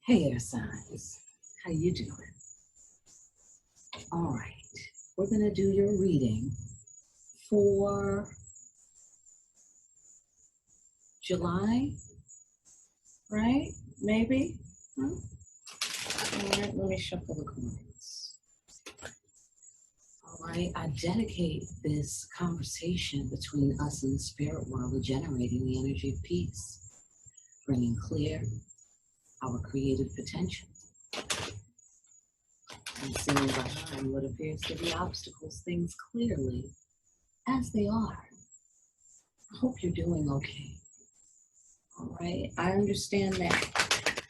Hey, air signs. How you doing? All right. We're going to do your reading for July, right? Maybe? Huh? All right, let me shuffle the cards. All right, I dedicate this conversation between us and the spirit world to generating the energy of peace, bringing clear our creative potential, and seeing behind what appears to be obstacles, things clearly as they are. I hope you're doing okay. All right, I understand that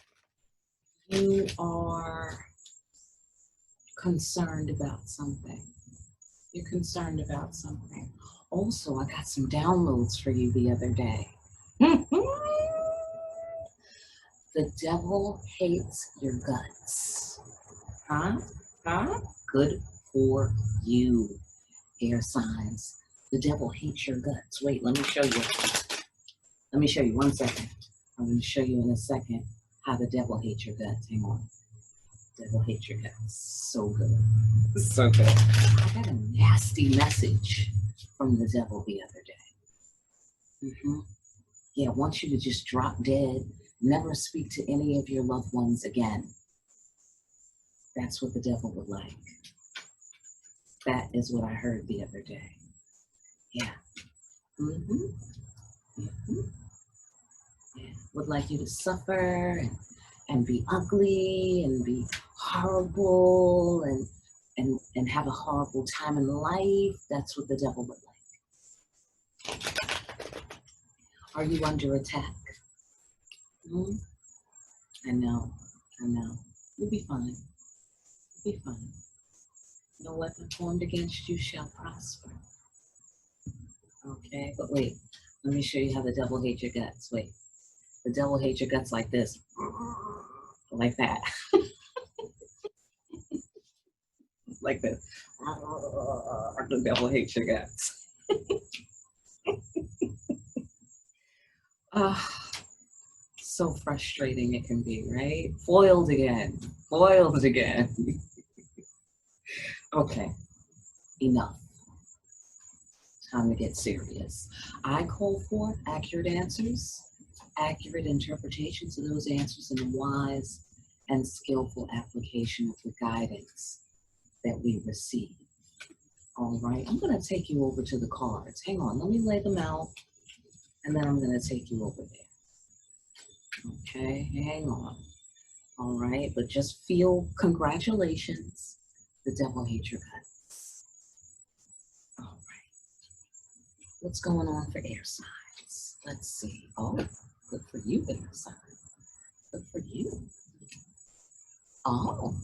you are concerned about something. You're concerned about something. Also, I got some downloads for you the other day. The devil hates your guts. Huh? Good for you, air signs. The devil hates your guts. Wait, let me show you. Let me show you 1 second. I'm going to show you in a second how the devil hates your guts. Hang on. Devil hates your guts. So good. So good. I got a nasty message from the devil the other day. Yeah, wants you to just drop dead, never speak to any of your loved ones again. That's what the devil would like. That is what I heard the other day. Yeah. Yeah. Would like you to suffer and be ugly and be horrible and have a horrible time in life. That's what the devil would like. Are you under attack? I know. You'll be fine. You'll be fine. No weapon formed against you shall prosper. Okay, but wait. Let me show you how the devil hates your guts. Wait. The devil hates your guts like this. Like that. Like this. The devil hates your guts. So frustrating it can be, right? Foiled again. Okay, enough. Time to get serious. I call forth accurate answers, accurate interpretations of those answers, and a wise and skillful application of the guidance that we receive. All right, I'm going to take you over to the cards. Hang on, let me lay them out, and then I'm going to take you over there. Okay, hang on. All right, but just feel congratulations. The devil hates your guts. All right. What's going on for air signs? Let's see. Oh, good for you, air sign. Good for you. Oh,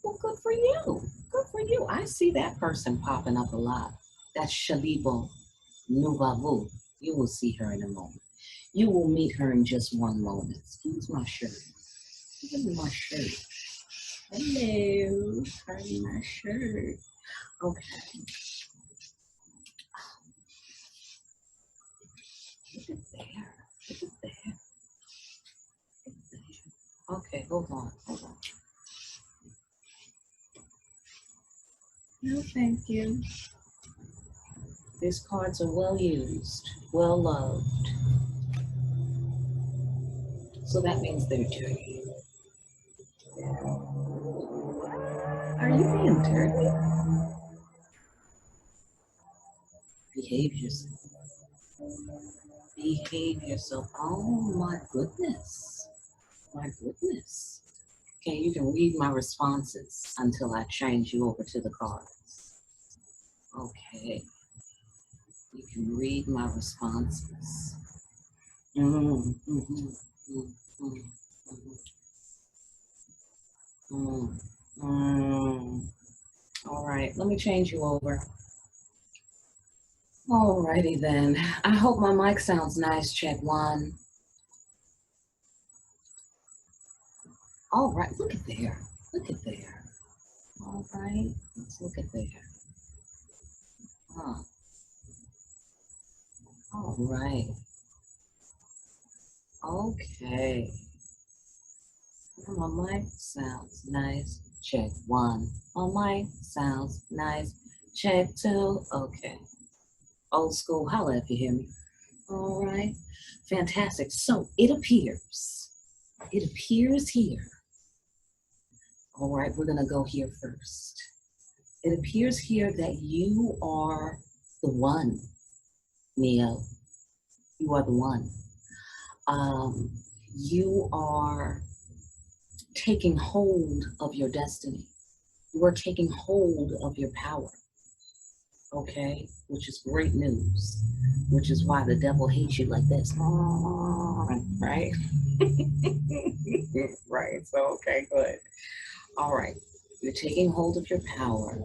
well, good for you. Good for you. I see that person popping up a lot. That's Shalibo Nuvavu. You will see her in a moment. You will meet her in just one moment. Excuse my shirt. Give me my shirt. Hello. Turn my shirt. Okay. Look at there. Look at there. Okay, hold on. No, thank you. These cards are well used, well loved. So that means they're dirty. Are you being dirty? Behave yourself. Behave yourself. Oh my goodness. My goodness. Okay, you can read my responses until I change you over to the cards. Okay. You can read my responses. All right, let me change you over. Alrighty then. I hope my mic sounds nice. Check one. All right, look at there. Look at there. All right, let's look at there. All right. Okay. My mic sounds nice. Check one. My mic sounds nice. Check two. Okay. Old school, holla if you hear me. All right. Fantastic. So it appears here. All right, we're going to go here first. It appears here that you are the one, Neo. You are the one. You are taking hold of your destiny. You are taking hold of your power. Okay, which is great news, which is why the devil hates you like this, right? Right, so okay, good. All right, you're taking hold of your power.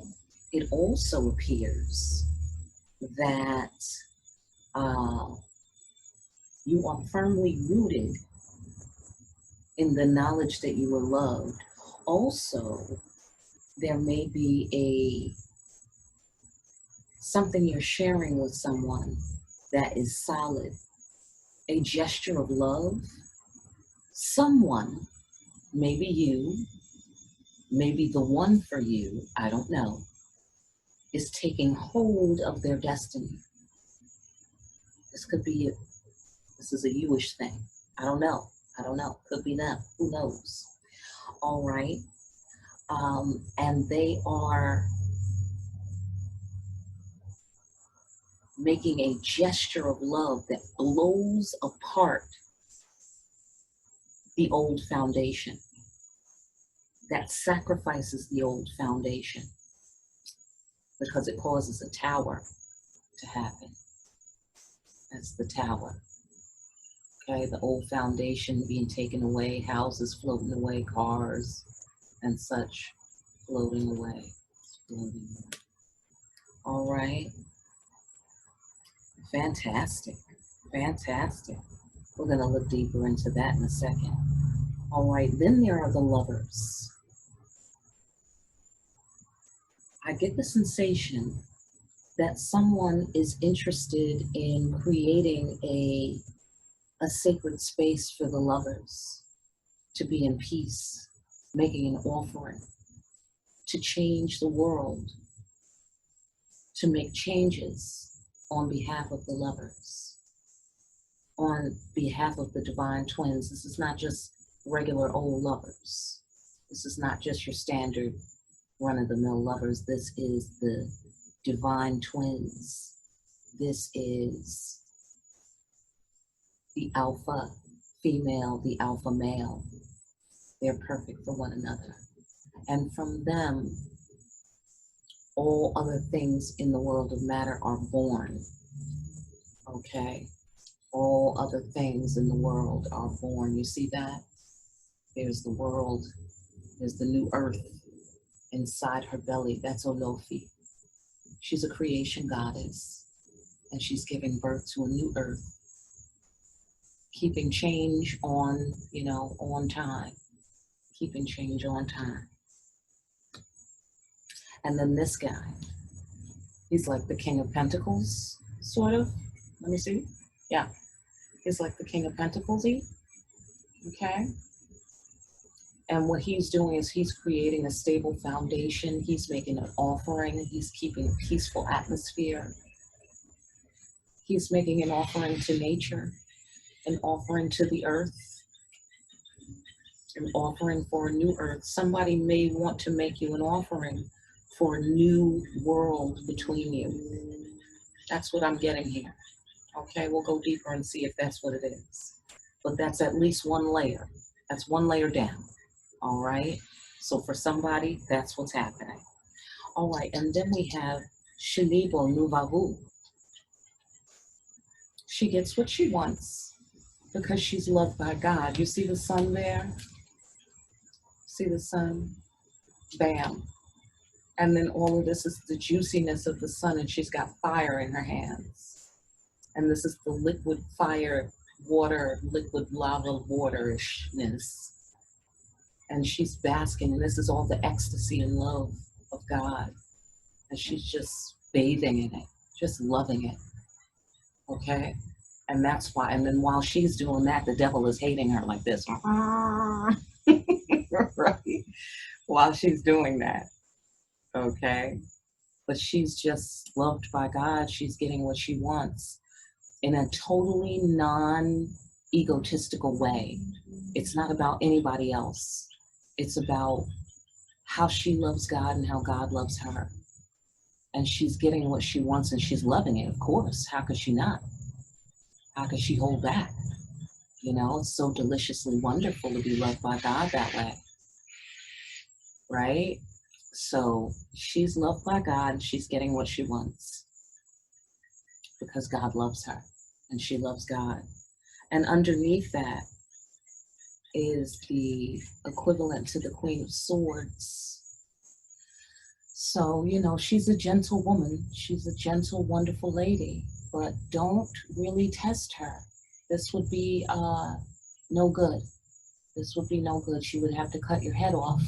It also appears that you are firmly rooted in the knowledge that you are loved. Also, there may be something you're sharing with someone that is solid, a gesture of love. Someone, maybe you, maybe the one for you, I don't know, is taking hold of their destiny. This could be you. This is a you-ish thing. I don't know. Could be them. Who knows? All right. And they are making a gesture of love that blows apart the old foundation, that sacrifices the old foundation because it causes a tower to happen. That's the tower. Okay, the old foundation being taken away, houses floating away, cars and such floating away. All right. Fantastic. Fantastic. We're going to look deeper into that in a second. All right, then there are the lovers. I get the sensation that someone is interested in creating a sacred space for the lovers to be in peace, making an offering, to change the world, to make changes on behalf of the lovers, on behalf of the divine twins. This is not just regular old lovers. This is not just your standard run-of-the-mill lovers. This is the divine twins. This is the alpha female, the alpha male. They're perfect for one another. And from them, all other things in the world of matter are born. Okay? All other things in the world are born. You see that? There's the world. There's the new earth inside her belly. That's Olofi. She's a creation goddess. And she's giving birth to a new earth. Keeping change on, on time. Keeping change on time. And then this guy, he's like the King of Pentacles, sort of. Let me see. Yeah, he's like the King of Pentacles-y. Okay. And what he's doing is he's creating a stable foundation. He's making an offering. He's keeping a peaceful atmosphere. He's making an offering to nature, an offering to the earth, an offering for a new earth. Somebody may want to make you an offering for a new world between you. That's what I'm getting here. Okay, we'll go deeper and see if that's what it is. But that's at least one layer. That's one layer down. All right? So for somebody, that's what's happening. All right, and then we have Shinibo Nuvavu. She gets what she wants because she's loved by God. You see the sun there? See the sun? Bam. And then all of this is the juiciness of the sun, and she's got fire in her hands. And this is the liquid fire, water, liquid lava waterishness. And she's basking, and this is all the ecstasy and love of God. And she's just bathing in it, just loving it. Okay? And that's why, and then while she's doing that, the devil is hating her like this. while she's doing that. Okay. But she's just loved by God. She's getting what she wants in a totally non-egotistical way. It's not about anybody else. It's about how she loves God and how God loves her. And she's getting what she wants and she's loving it, of course. How could she not? How could she hold back? You know, it's so deliciously wonderful to be loved by God that way. Right? So she's loved by God and she's getting what she wants because God loves her and she loves God. And underneath that is the equivalent to the Queen of Swords. So, you know, she's a gentle woman. She's a gentle, wonderful lady, but don't really test her. This would be no good. This would be no good. She would have to cut your head off.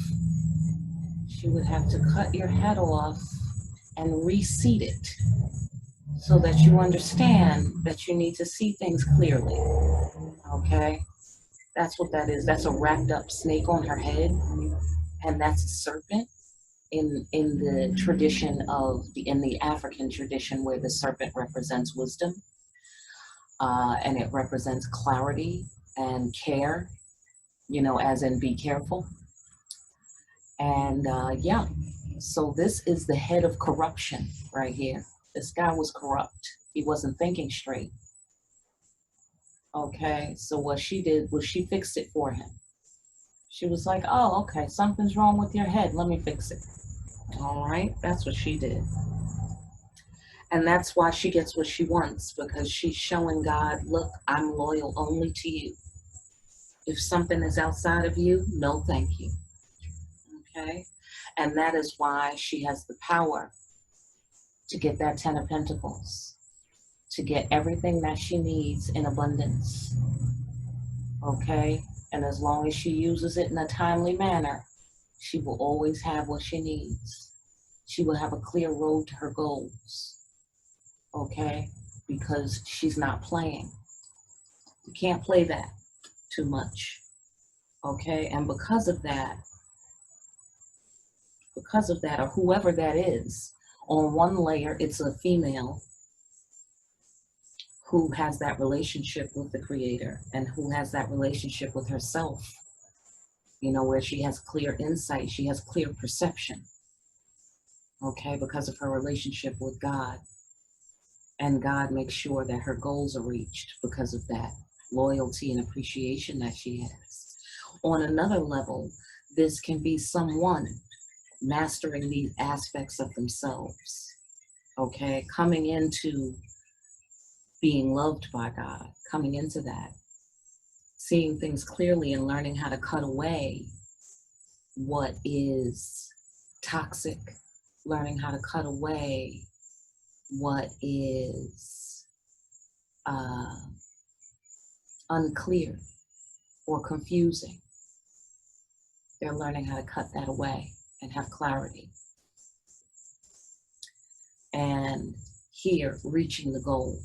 She would have to cut your head off and reseat it so that you understand that you need to see things clearly. Okay? That's what that is. That's a wrapped up snake on her head, and that's a serpent. In the tradition in the African tradition where the serpent represents wisdom, and it represents clarity and care, you know, as in be careful. And yeah, so this is the head of corruption right here. This guy was corrupt. He wasn't thinking straight. Okay, so what she did was she fixed it for him. She was like, oh, okay, something's wrong with your head. Let me fix it. All right, that's what she did. And that's why she gets what she wants, because she's showing God, look, I'm loyal only to you. If something is outside of you, no thank you. Okay? And that is why she has the power to get that 10 of Pentacles, to get everything that she needs in abundance. Okay? And as long as she uses it in a timely manner, she will always have what she needs. She will have a clear road to her goals. Okay? Because she's not playing. You can't play that too much. Okay? And because of that, or whoever that is, on one layer, it's a female who has that relationship with the Creator and who has that relationship with herself, you know, where she has clear insight, she has clear perception, okay, because of her relationship with God. And God makes sure that her goals are reached because of that loyalty and appreciation that she has. On another level, this can be someone mastering these aspects of themselves, okay, coming into being loved by God, coming into that, seeing things clearly and learning how to cut away what is toxic, learning how to cut away what is unclear or confusing. They're learning how to cut that away and have clarity. And here, reaching the goal.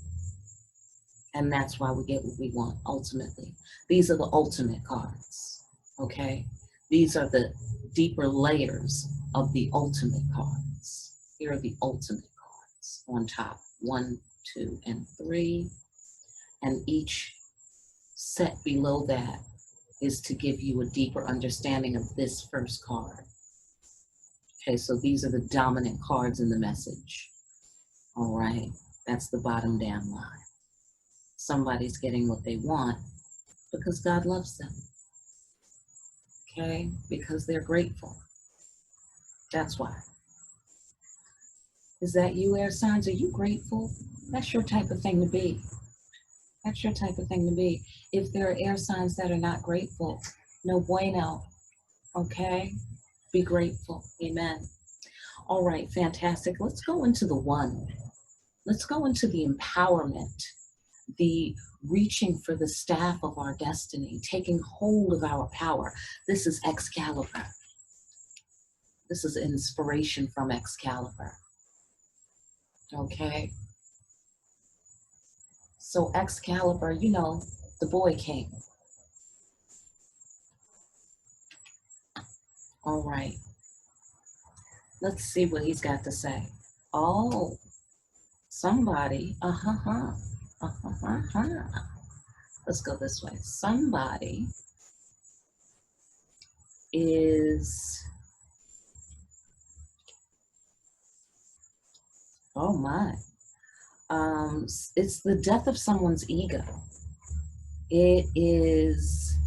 And that's why we get what we want, ultimately. These are the ultimate cards, okay? These are the deeper layers of the ultimate cards. Here are the ultimate cards on top. 1, 2, and 3. And each set below that is to give you a deeper understanding of this first card. Okay, so these are the dominant cards in the message. All right, that's the bottom down line. Somebody's getting what they want because God loves them. Okay, because they're grateful. That's why. Is that you, air signs? Are you grateful? That's your type of thing to be. That's your type of thing to be. If there are air signs that are not grateful, no bueno. Okay? Be grateful. Amen. All right, fantastic. Let's go into the one. Let's go into the empowerment, the reaching for the staff of our destiny, taking hold of our power. This is Excalibur. This is inspiration from Excalibur. Okay? So Excalibur, you know, the boy king. All right. Let's see what he's got to say. Oh, somebody, let's go this way. Somebody is, oh my, it's the death of someone's ego. It is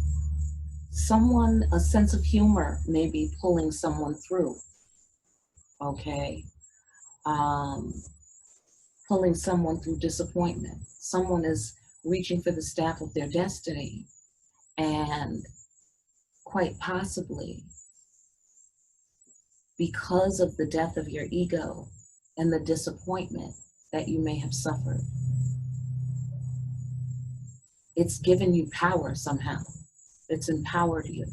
someone, a sense of humor may be pulling someone through, okay? Pulling someone through disappointment. Someone is reaching for the staff of their destiny, and quite possibly because of the death of your ego and the disappointment that you may have suffered, it's given you power somehow. It's empowered you,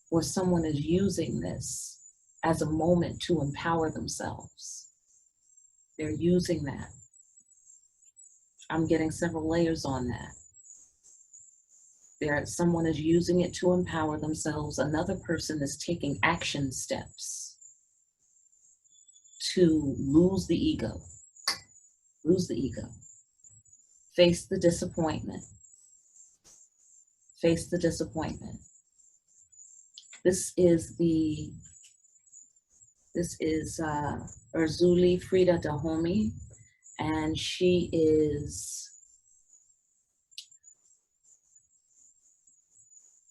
or someone is using this as a moment to empower themselves. They're using that. I'm getting several layers on that. Someone is using it to empower themselves. Another person is taking action steps to lose the ego. Lose the ego. Face the disappointment. Face the disappointment. This is Urzuli Frida Dahomey, and she is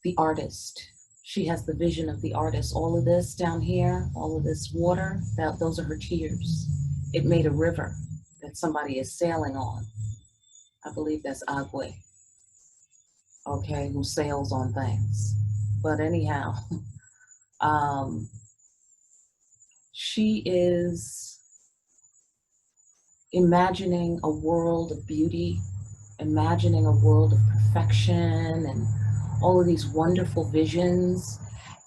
the artist. She has the vision of the artist. All of this down here, all of this water, those are her tears. It made a river that somebody is sailing on. I believe that's Agwe, okay, who sails on things. But anyhow, she is imagining a world of beauty, imagining a world of perfection and all of these wonderful visions,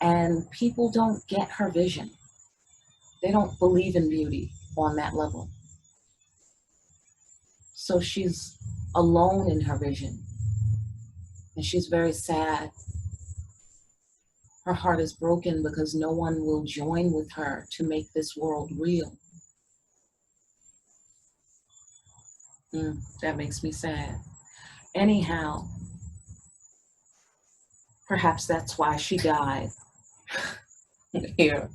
and people don't get her vision. They don't believe in beauty on that level. So she's alone in her vision, and she's very sad. Her heart is broken because no one will join with her to make this world real. That makes me sad. Anyhow, perhaps that's why she died here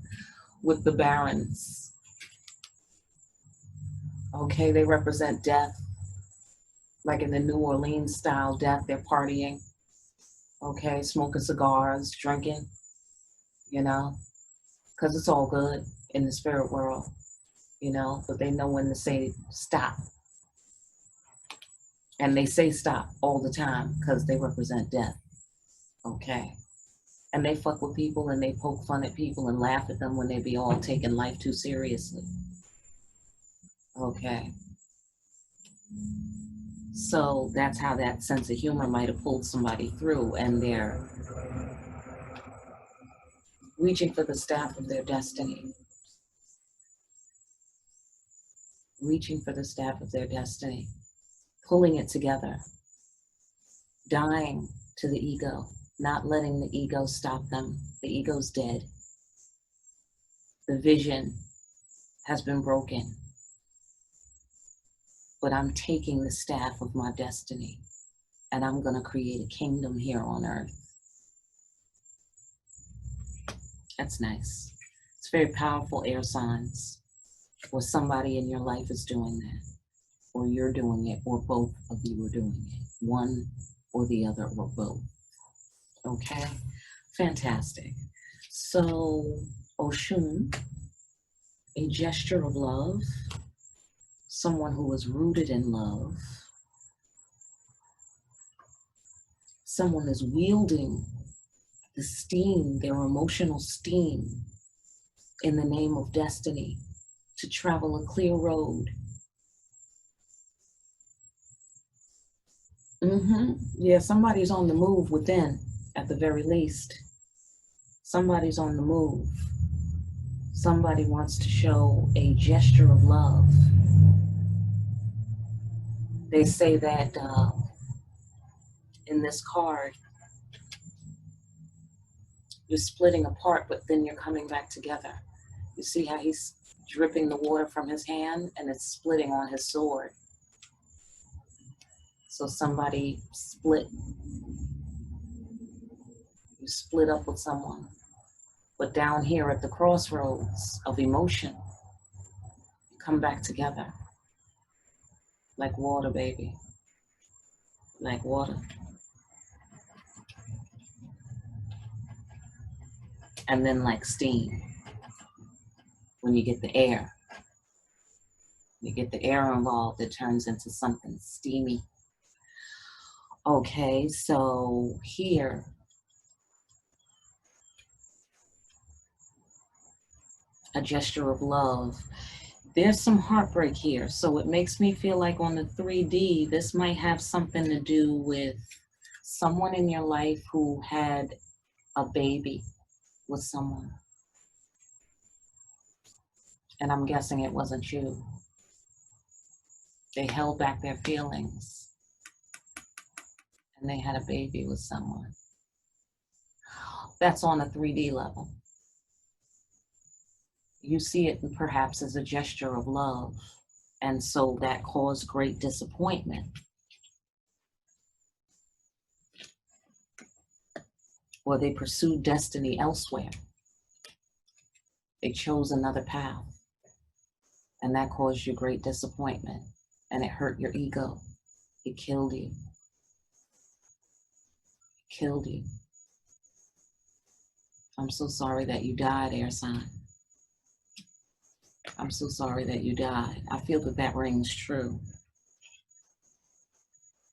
with the barons. Okay, they represent death, like in the New Orleans style death. They're partying, okay, smoking cigars, drinking, you know, because it's all good in the spirit world, you know, but they know when to say stop. And they say stop all the time because they represent death, okay? And they fuck with people and they poke fun at people and laugh at them when they be all taking life too seriously, okay? So that's how that sense of humor might have pulled somebody through, and they're reaching for the staff of their destiny. Reaching for the staff of their destiny. Pulling it together. Dying to the ego. Not letting the ego stop them. The ego's dead. The vision has been broken. But I'm taking the staff of my destiny, and I'm going to create a kingdom here on earth. That's nice. It's very powerful, air signs, or somebody in your life is doing that, or you're doing it, or both of you are doing it. One or the other, or both. Okay? Fantastic. So, Oshun, a gesture of love, someone who is rooted in love, someone is wielding the steam, their emotional steam, in the name of destiny, to travel a clear road. Yeah, somebody's on the move within, at the very least. Somebody's on the move. Somebody wants to show a gesture of love. They say that in this card, you're splitting apart, but then you're coming back together. You see how he's dripping the water from his hand and it's splitting on his sword. So somebody split. You split up with someone. But down here at the crossroads of emotion, you come back together. Like water, baby. Like water. And then like steam. When you get the air. You get the air involved, it turns into something steamy. Okay, so here, a gesture of love. There's some heartbreak here, so it makes me feel like on the 3D, this might have something to do with someone in your life who had a baby with someone. And I'm guessing it wasn't you. They held back their feelings and they had a baby with someone. That's on a 3D level. You see it perhaps as a gesture of love, and so that caused great disappointment. Or they pursued destiny elsewhere. They chose another path, and that caused you great disappointment, and it hurt your ego. It killed you. It killed you. I'm so sorry that you died, air sign. I'm so sorry that you died. I feel that that rings true.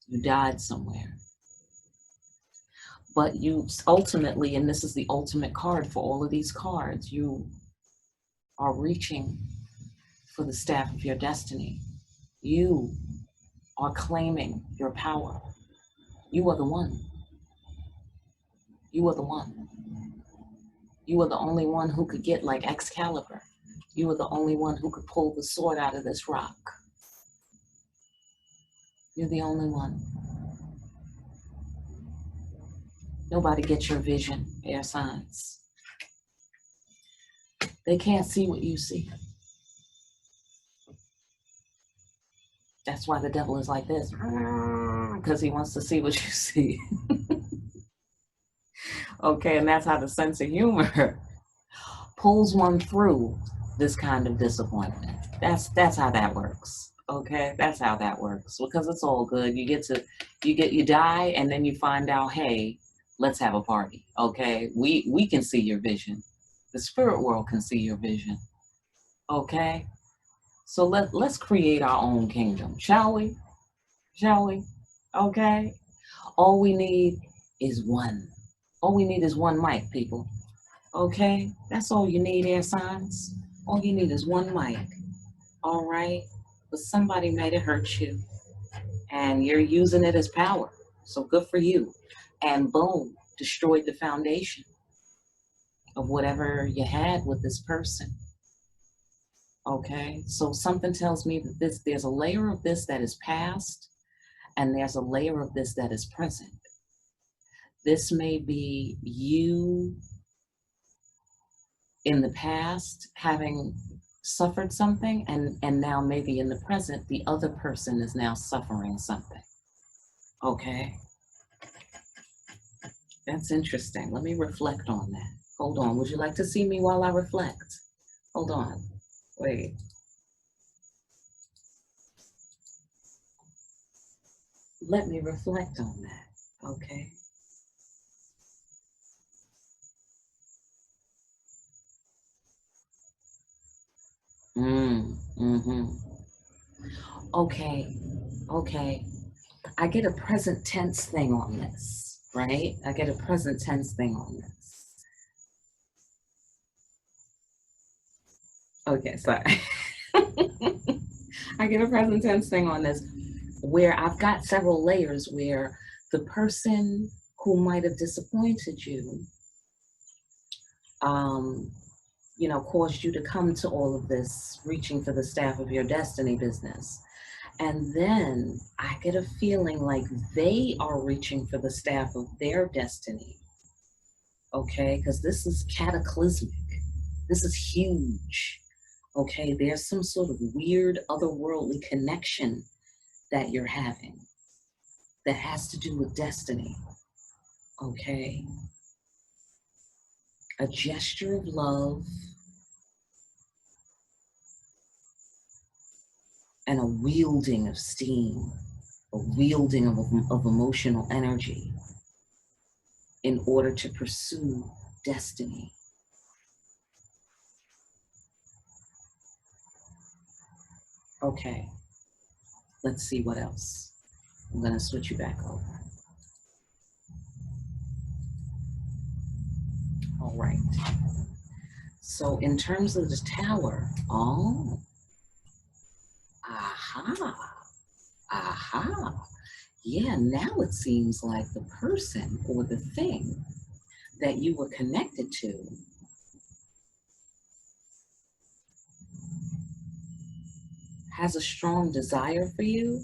You died somewhere. But you ultimately, and this is the ultimate card for all of these cards, you are reaching for the staff of your destiny. You are claiming your power. You are the one. You are the one. You are the only one who could get like Excalibur. You are the only one who could pull the sword out of this rock. You're the only one. Nobody gets your vision, air signs. They can't see what you see. That's why the devil is like this, because he wants to see what you see. Okay, and that's how the sense of humor pulls one through this kind of disappointment. That's how that works. Okay, that's how that works, because it's all good. You die, and then you find out, hey, let's have a party. Okay, we can see your vision. The spirit world can see your vision. Okay, so let's create our own kingdom, shall we? Shall we? Okay. All we need is one. All we need is one mic, people. Okay, that's all you need, air signs. All you need is one mic. All right, but somebody made it hurt you, and you're using it as power. So good for you. And boom, destroyed the foundation of whatever you had with this person. Okay, so something tells me that there's a layer of this that is past, and there's a layer of this that is present. This may be you in the past having suffered something, and now maybe in the present, the other person is now suffering something. Okay. That's interesting. Let me reflect on that. Hold on. Would you like to see me while I reflect? Hold on. Wait. Let me reflect on that. Okay. Okay. Okay. I get a present tense thing on this, right? I get a present tense thing on this. Okay, sorry. I get a present tense thing on this where I've got several layers where the person who might have disappointed you, caused you to come to all of this reaching for the staff of your destiny business. And then I get a feeling like they are reaching for the staff of their destiny. Okay, because this is cataclysmic. This is huge. Okay, there's some sort of weird otherworldly connection that you're having that has to do with destiny. Okay, a gesture of love and a wielding of steam, a wielding of emotional energy in order to pursue destiny. Okay, let's see what else. I'm going to switch you back over. All right. So in terms of the tower, oh, aha. Yeah, now it seems like the person or the thing that you were connected to has a strong desire for you,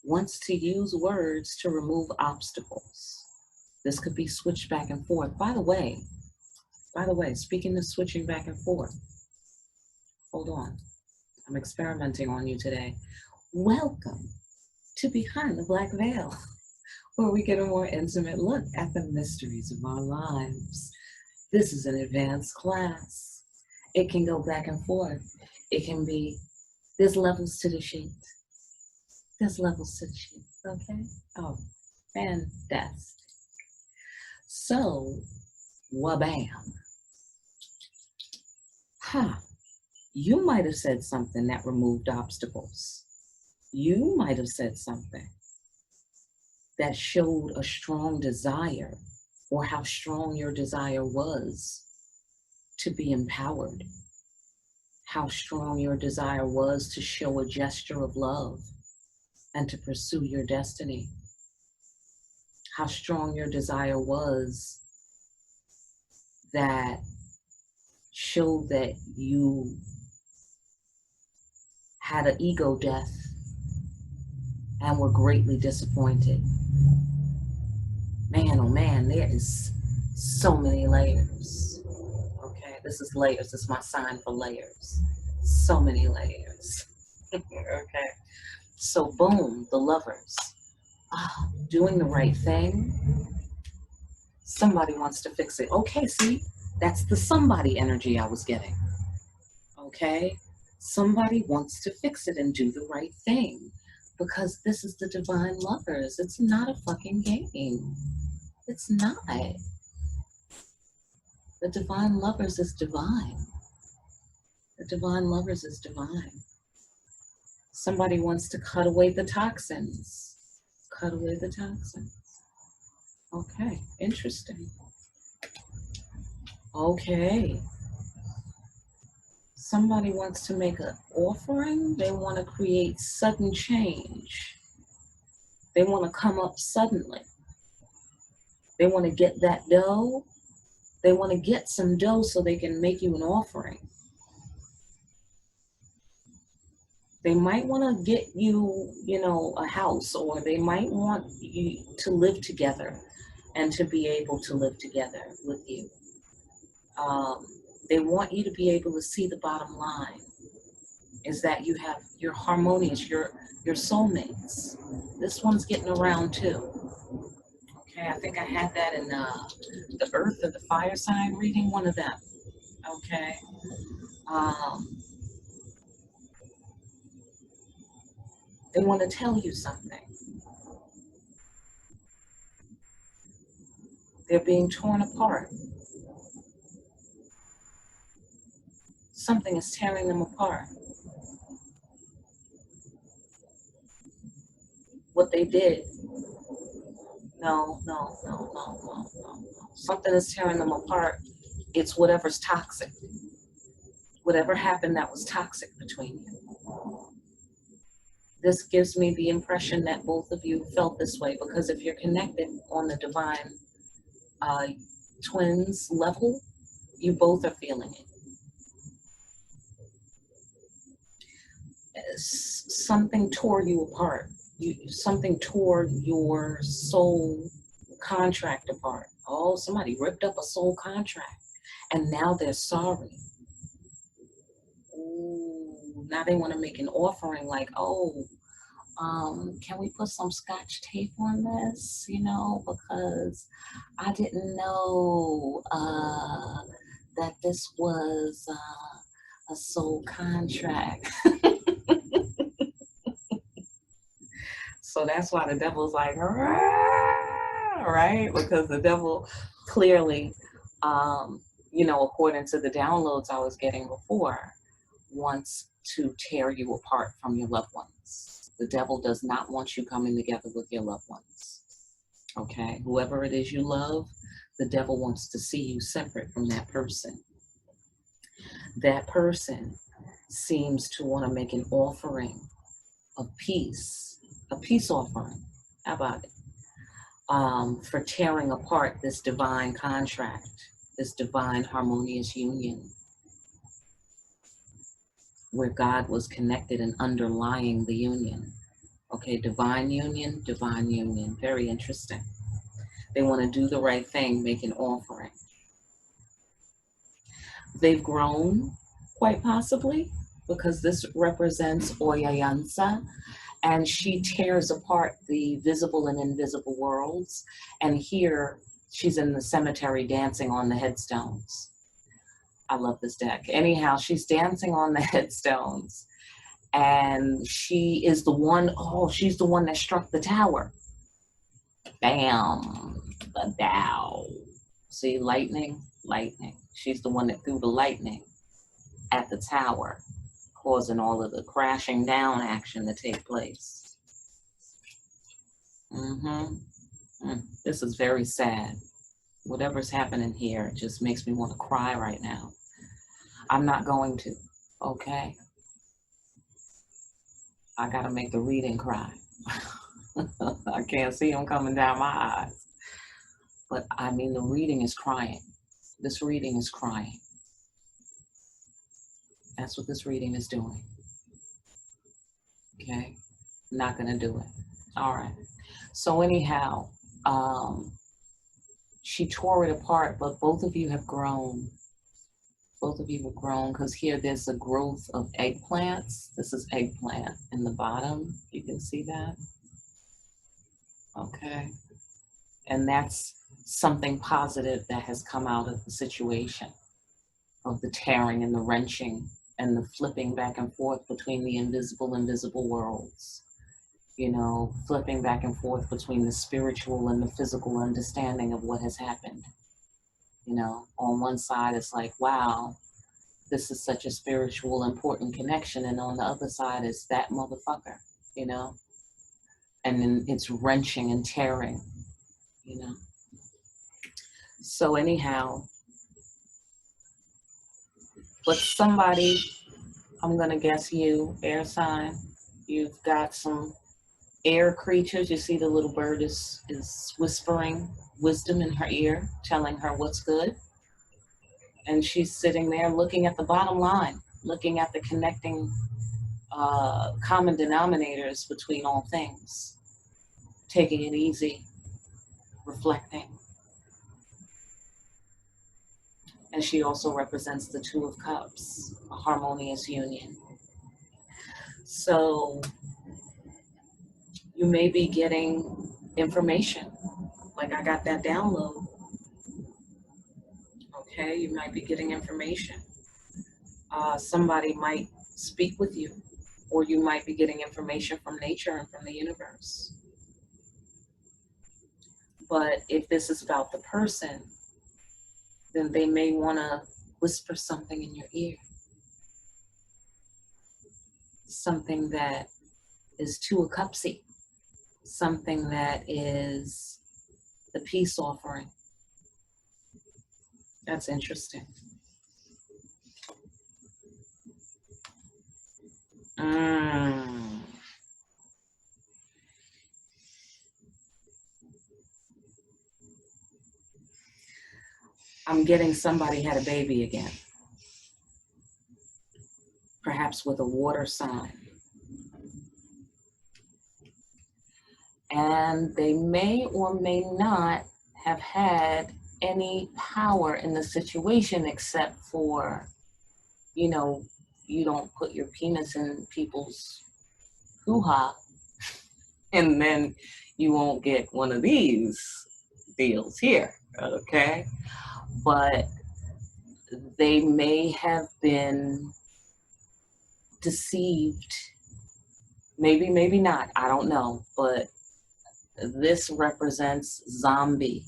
wants to use words to remove obstacles. This could be switched back and forth. By the way, speaking of switching back and forth, hold on. I'm experimenting on you today. Welcome to Behind the Black Veil, where we get a more intimate look at the mysteries of our lives. This is an advanced class. It can go back and forth. It can be, there's levels to the sheet. There's levels to the sheet, okay? Oh, fantastic. So, wabam. You might have said something that removed obstacles. You might have said something that showed a strong desire, or how strong your desire was to be empowered, how strong your desire was to show a gesture of love and to pursue your destiny, how strong your desire was that showed that you had an ego death and were greatly disappointed. Man, oh man, there is so many layers. Okay, this is layers. This is my sign for layers. So many layers. Okay, so boom, the lovers. Doing the right thing. Somebody wants to fix it. Okay, see, that's the somebody energy I was getting. Okay, somebody wants to fix it and do the right thing. Because this is the divine lovers. It's not a fucking game. It's not. The divine lovers is divine. The divine lovers is divine. Somebody wants to cut away the toxins. Cut away the toxins. Okay, interesting. Okay. Somebody wants to make an offering. They want to create sudden change. They want to come up suddenly. They want to get that dough. They want to get some dough so they can make you an offering. They might want to get you, a house, or they might want you to live together and to be able to live together with you. They want you to be able to see the bottom line is that you're harmonious, your soulmates. This one's getting around too. Okay, I think I had that in the earth or the fire sign reading, one of them. Okay. They want to tell you something. They're being torn apart. Something is tearing them apart. What they did. No. Something is tearing them apart. It's whatever's toxic. Whatever happened that was toxic between you. This gives me the impression that both of you felt this way, because if you're connected on the divine twins level, you both are feeling it. Something tore you apart. Something tore your soul contract apart. Oh, somebody ripped up a soul contract. And now they're sorry. Ooh, now they want to make an offering like, oh, can we put some scotch tape on this? You know, because I didn't know that this was a soul contract. So that's why the devil's like, right? Because the devil clearly, you know, according to the downloads I was getting before, wants to tear you apart from your loved ones. The devil does not want you coming together with your loved ones. Okay? Whoever it is you love, the devil wants to see you separate from that person. That person seems to want to make an offering of peace, a peace offering. How about it? For tearing apart this divine contract, this divine harmonious union, where God was connected and underlying the union. Okay, divine union, very interesting. They want to do the right thing, make an offering. They've grown, quite possibly, because this represents Oyayansa, and she tears apart the visible and invisible worlds. And here, she's in the cemetery dancing on the headstones. I love this deck. Anyhow, she's dancing on the headstones, and she is the one, she's the one that struck the tower. Bam, the Dow. See, lightning. She's the one that threw the lightning at the tower, causing all of the crashing down action to take place. This is very sad. Whatever's happening here just makes me want to cry right now. I'm not going to, okay? I gotta make the reading cry. I can't see them coming down my eyes. But I mean, the reading is crying. This reading is crying. That's what this reading is doing. Okay? Not gonna do it. All right. So anyhow, she tore it apart, but both of you have grown. Both of you have grown, because here there's a growth of eggplants. This is eggplant in the bottom. You can see that. Okay. And that's something positive that has come out of the situation, of the tearing and the wrenching and the flipping back and forth between the invisible and visible worlds. You know, flipping back and forth between the spiritual and the physical understanding of what has happened. You know, on one side, it's like, wow, this is such a spiritual, important connection. And on the other side is that motherfucker, you know, and then it's wrenching and tearing, you know. So anyhow, but somebody, I'm going to guess you, air sign, you've got some air creatures. You see the little bird is whispering wisdom in her ear, telling her what's good. And she's sitting there looking at the bottom line, looking at the connecting common denominators between all things, taking it easy, reflecting. And she also represents the Two of Cups, a harmonious union. So you may be getting information, like I got that download. Okay, you might be getting information. Somebody might speak with you, or you might be getting information from nature and from the universe. But if this is about the person, then they may want to whisper something in your ear. Something that is Two of Cupsy. Something that is the peace offering. That's interesting. I'm getting somebody had a baby again. Perhaps with a water sign. And they may or may not have had any power in the situation except for, you know, you don't put your penis in people's hoo-ha, and then you won't get one of these deals here, okay? But they may have been deceived, maybe, maybe not, I don't know, but this represents zombie.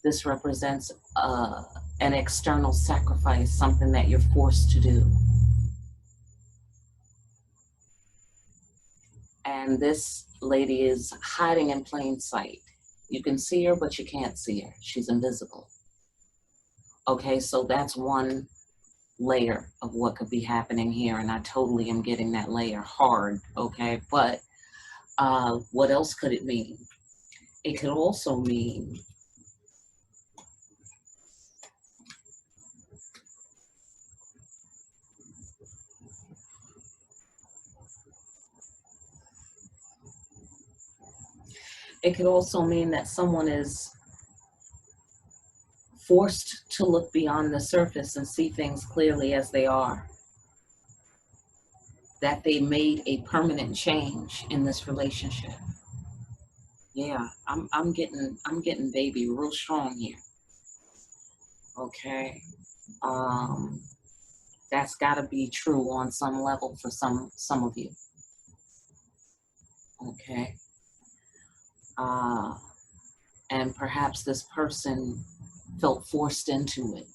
This represents an external sacrifice, something that you're forced to do. And this lady is hiding in plain sight. You can see her, but you can't see her. She's invisible. Okay, so that's one layer of what could be happening here, and I totally am getting that layer hard, okay? But what else could it mean? It could also mean that someone is forced to look beyond the surface and see things clearly as they are. That they made a permanent change in this relationship. Yeah, I'm getting baby real strong here. Okay. That's gotta be true on some level for some of you. Okay. And perhaps this person felt forced into it.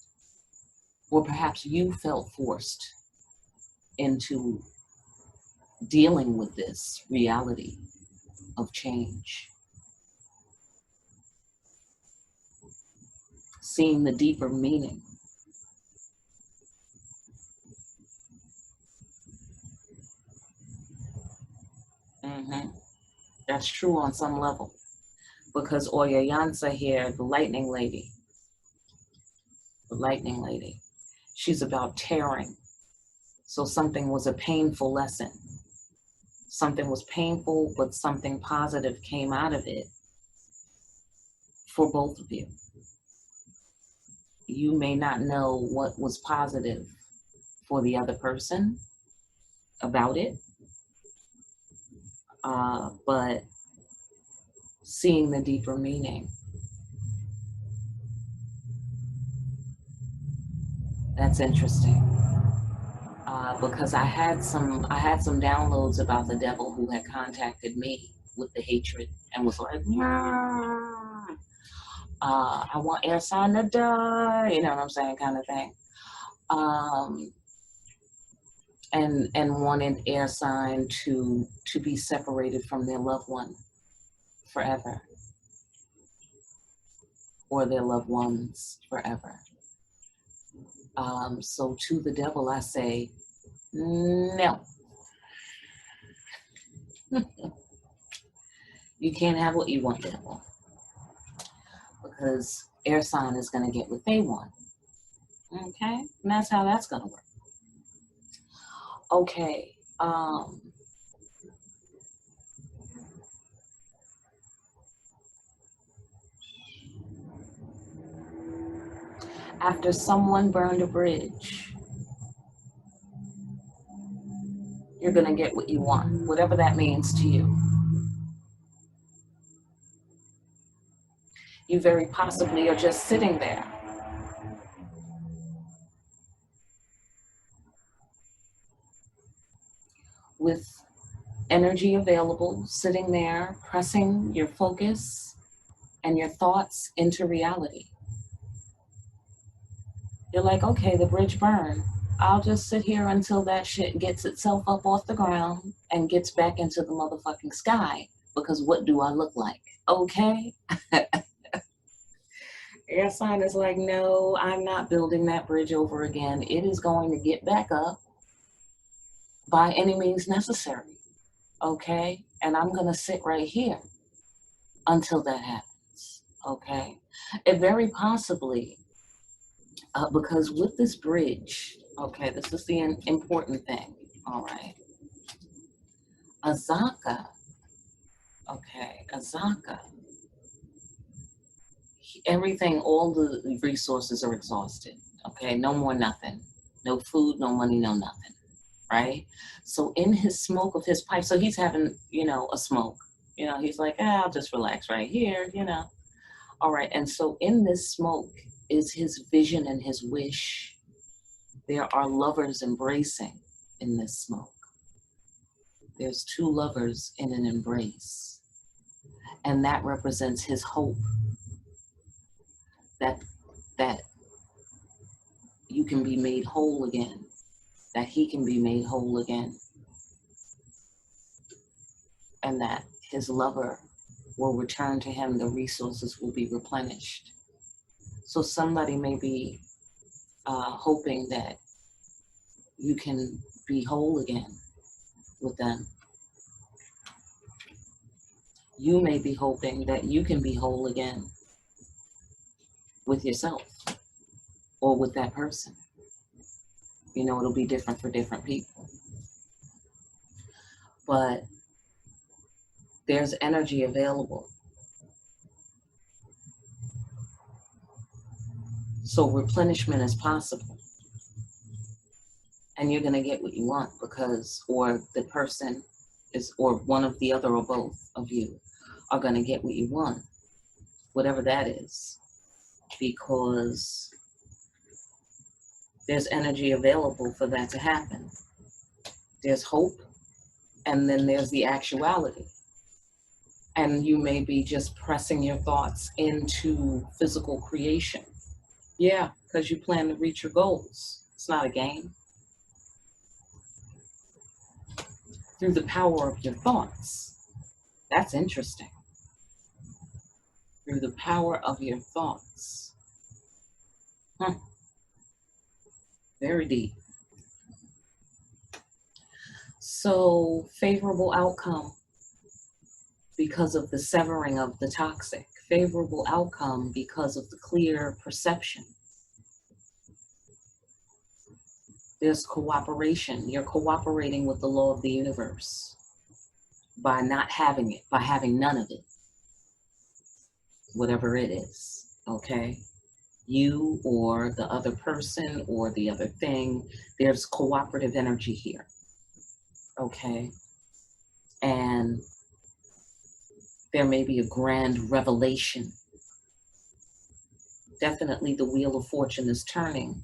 Or perhaps you felt forced into dealing with this reality of change. Seeing the deeper meaning. That's true on some level. Because Oya Yansa here, the lightning lady, she's about tearing. So something was a painful lesson. Something was painful, but something positive came out of it for both of you. You may not know what was positive for the other person about it, but seeing the deeper meaning, that's interesting. Because I had some downloads about the devil who had contacted me with the hatred and was like, I want air sign to die, you know what I'm saying, kind of thing. And wanted air sign to be separated from their loved one forever, or their loved ones forever. So to the devil I say, no. You can't have what you want, devil. Because air sign is going to get what they want. Okay? And that's how that's going to work. Okay. After someone burned a bridge, you're going to get what you want, whatever that means to you. You very possibly are just sitting there. With energy available, sitting there, pressing your focus and your thoughts into reality. You're like, okay, the bridge burned. I'll just sit here until that shit gets itself up off the ground and gets back into the motherfucking sky. Because what do I look like? Okay? Air sign is like, no, I'm not building that bridge over again. It is going to get back up by any means necessary. Okay? And I'm going to sit right here until that happens. Okay? It very possibly, because with this bridge, okay, this is the important thing. All right. Azaka, everything, all the resources are exhausted. Okay, no more nothing. No food, no money, no nothing. Right? So in his smoke of his pipe, so he's having, a smoke. He's like, I'll just relax right here. All right, and so in this smoke is his vision and his wish. There are lovers embracing in this smoke. There's two lovers in an embrace. And that represents his hope that you can be made whole again, that he can be made whole again, and that his lover will return to him, the resources will be replenished. So somebody may be hoping that you can be whole again with them. You may be hoping that you can be whole again with yourself or with that person. It'll be different for different people. But there's energy available. So replenishment is possible. And you're going to get what you want because, or the person is, or one of the other or both of you are going to get what you want, whatever that is, because there's energy available for that to happen. There's hope, and then there's the actuality. And you may be just pressing your thoughts into physical creation. Yeah, because you plan to reach your goals. It's not a game. Through the power of your thoughts. That's interesting. Through the power of your thoughts. Very deep. So, favorable outcome because of the severing of the toxic. Favorable outcome because of the clear perception. There's cooperation. You're cooperating with the law of the universe by not having it, by having none of it. Whatever it is, okay? You or the other person or the other thing, there's cooperative energy here, okay? And there may be a grand revelation. Definitely the wheel of fortune is turning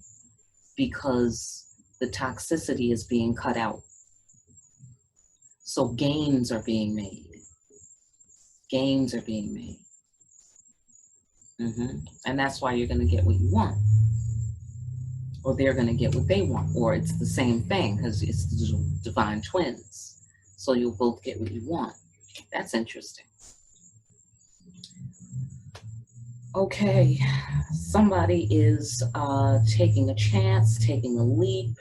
because the toxicity is being cut out. So gains are being made. Gains are being made. And that's why you're going to get what you want. Or they're going to get what they want. Or it's the same thing because it's the divine twins. So you'll both get what you want. That's interesting. Okay, somebody is taking a chance, taking a leap.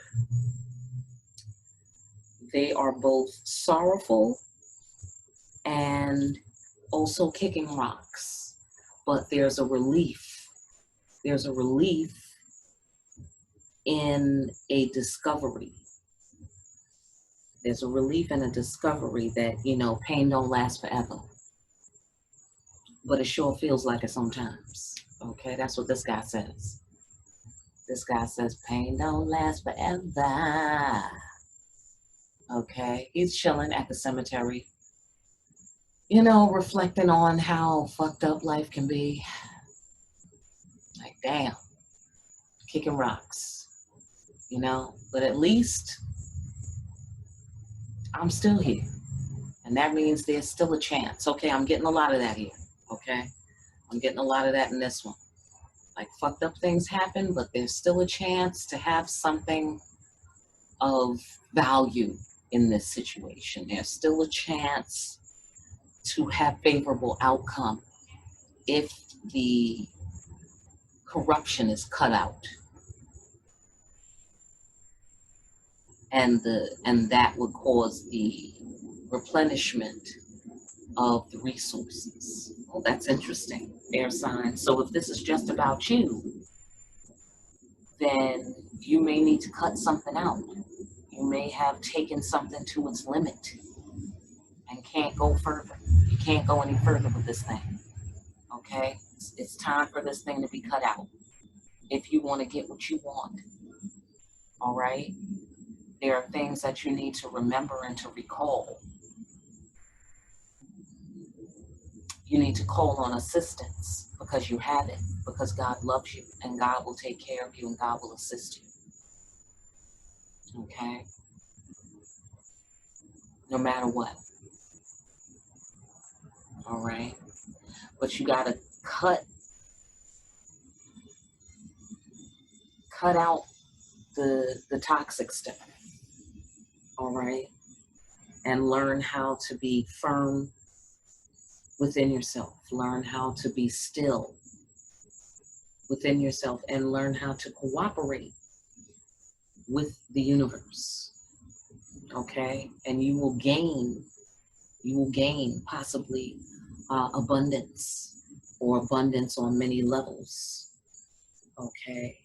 They are both sorrowful and also kicking rocks. But there's a relief. There's a relief in a discovery. There's a relief in a discovery that, pain don't last forever. But it sure feels like it sometimes. Okay, that's what this guy says. This guy says, pain don't last forever. Okay, he's chilling at the cemetery. Reflecting on how fucked up life can be. Like, damn, kicking rocks, but at least I'm still here. And that means there's still a chance. Okay, I'm getting a lot of that here, okay? I'm getting a lot of that in this one. Like, fucked up things happen, but there's still a chance to have something of value in this situation. There's still a chance to have favorable outcome if the corruption is cut out. And that would cause the replenishment of the resources. Oh, that's interesting. Air sign. So if this is just about you, then you may need to cut something out. You may have taken something to its limit and can't go further. You can't go any further with this thing. Okay? It's time for this thing to be cut out if you want to get what you want. All right? There are things that you need to remember and to recall. You need to call on assistance because you have it, because God loves you and God will take care of you and God will assist you. Okay? No matter what. All right? But you got to cut out the toxic stuff. All right? And learn how to be firm within yourself. Learn how to be still within yourself and learn how to cooperate with the universe. Okay? And you will gain possibly abundance or abundance on many levels. Okay?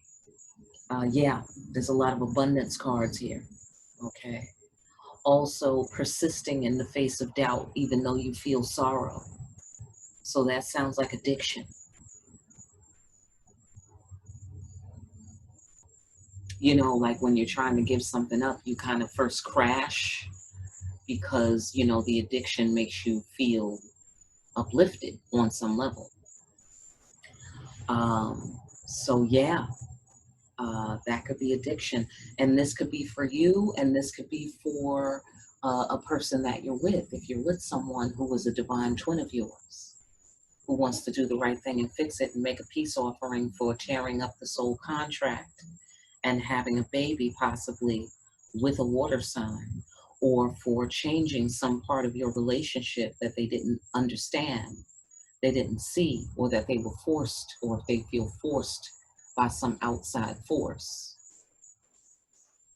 Yeah, there's a lot of abundance cards here. Okay? Also persisting in the face of doubt, even though you feel sorrow. So that sounds like addiction. You know, like when you're trying to give something up, you kind of first crash because, you know, the addiction makes you feel uplifted on some level. So yeah, that could be addiction. And this could be for you, and this could be for a person that you're with. If you're with someone who is a divine twin of yours, who wants to do the right thing and fix it and make a peace offering for tearing up the soul contract and having a baby possibly with a water sign, or for changing some part of your relationship that they didn't understand, they didn't see, or that they were forced, or if they feel forced by some outside force,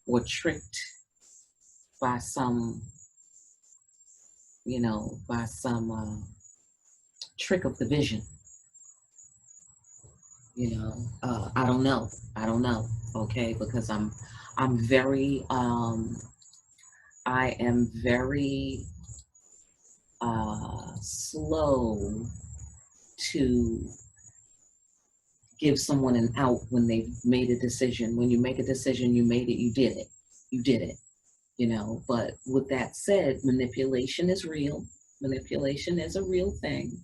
or tricked by some, you know, by some trick of the vision. You know, I don't know, okay, because I'm very, I am very slow to give someone an out when they've made a decision. When you make a decision, you made it, you did it, you know. But with that said, manipulation is real. Manipulation is a real thing,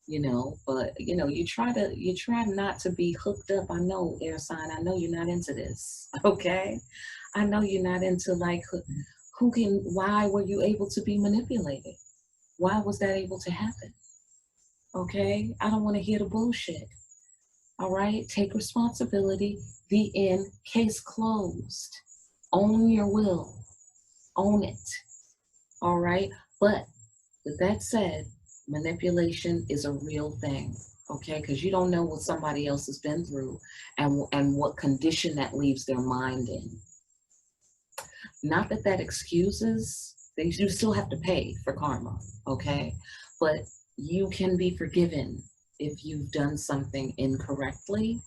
you know. But, you know, you try not to be hooked up. I know, air sign, I know you're not into this, okay? I know you're not into, like, why were you able to be manipulated? Why was that able to happen? Okay? I don't want to hear the bullshit. All right? Take responsibility. The end. Case closed. Own your will. Own it. All right? But with that said, manipulation is a real thing. Okay? Because you don't know what somebody else has been through and what condition that leaves their mind in. Not that that excuses, you still have to pay for karma, okay? But you can be forgiven if you've done something incorrectly,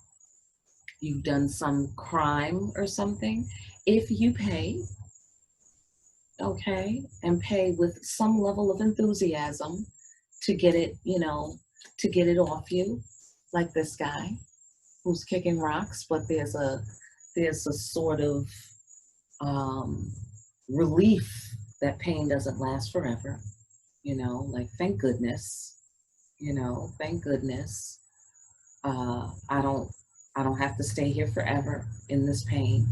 you've done some crime or something. If you pay, okay, and pay with some level of enthusiasm to get it, you know, to get it off you, like this guy who's kicking rocks, but there's a sort of relief that pain doesn't last forever, you know, like thank goodness, you know, thank goodness. I don't have to stay here forever in this pain.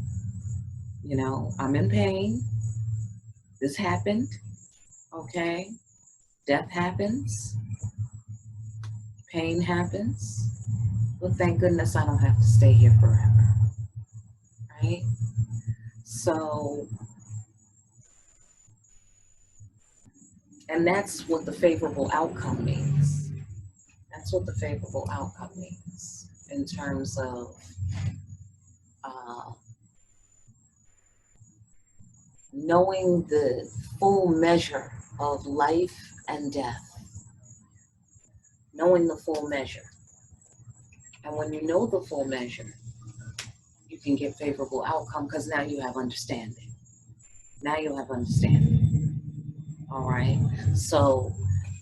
You know, I'm in pain. This happened, okay? Death happens, pain happens, but thank goodness I don't have to stay here forever, right? So, and that's what the favorable outcome means. That's what the favorable outcome means in terms of knowing the full measure of life and death. Knowing the full measure. And when you know the full measure, you can get favorable outcome because now you have understanding. Now you have understanding. All right? So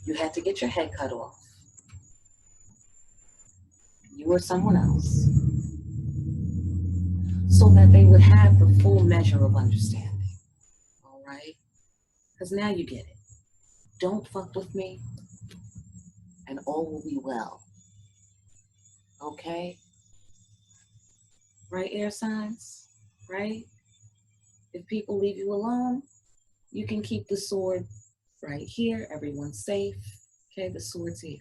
you had to get your head cut off. you or someone else, so that they would have the full measure of understanding. All right? Because now you get it. Don't fuck with me, and all will be well. Okay? Right, air signs? Right? If people leave you alone, you can keep the sword right here. Everyone's safe. Okay, the sword's here.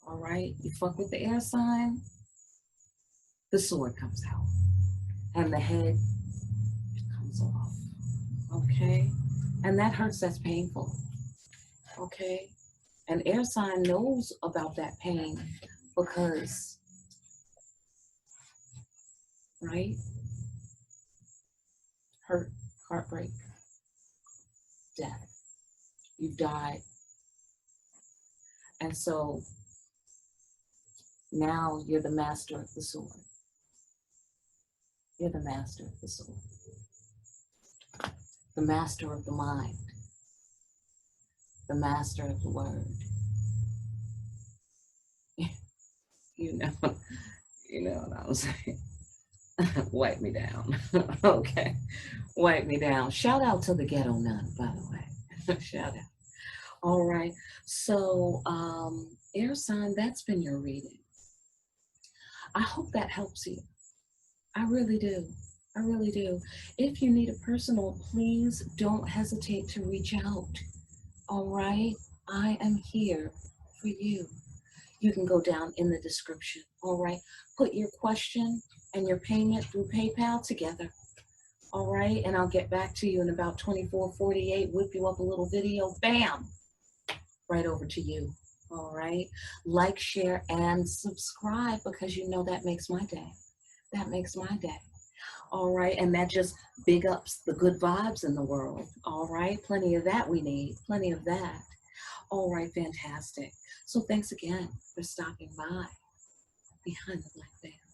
All right? You fuck with the air sign, the sword comes out. And the head comes off. Okay? And that hurts, that's painful. Okay? An air sign knows about that pain because, right? Hurt, heartbreak, death. You've died. And so now you're the master of the sword. You're the master of the sword. The master of the mind. The master of the word. You know what I'm saying. Wipe me down. Okay. Wipe me down. Shout out to the ghetto nun, by the way. Shout out. All right. So, air sign, that's been your reading. I hope that helps you. I really do. I really do. If you need a personal, please don't hesitate to reach out. All right? I am here for you. You can go down in the description. All right? Put your question and your payment through PayPal together. All right? And I'll get back to you in about 24, 48, whip you up a little video. Bam! Right over to you. All right? Like, share, and subscribe, because you know that makes my day. That makes my day. All right? And that just big ups the good vibes in the world. All right? Plenty of that we need. Plenty of that. All right, fantastic. So thanks again for stopping by Behind the Black Veil.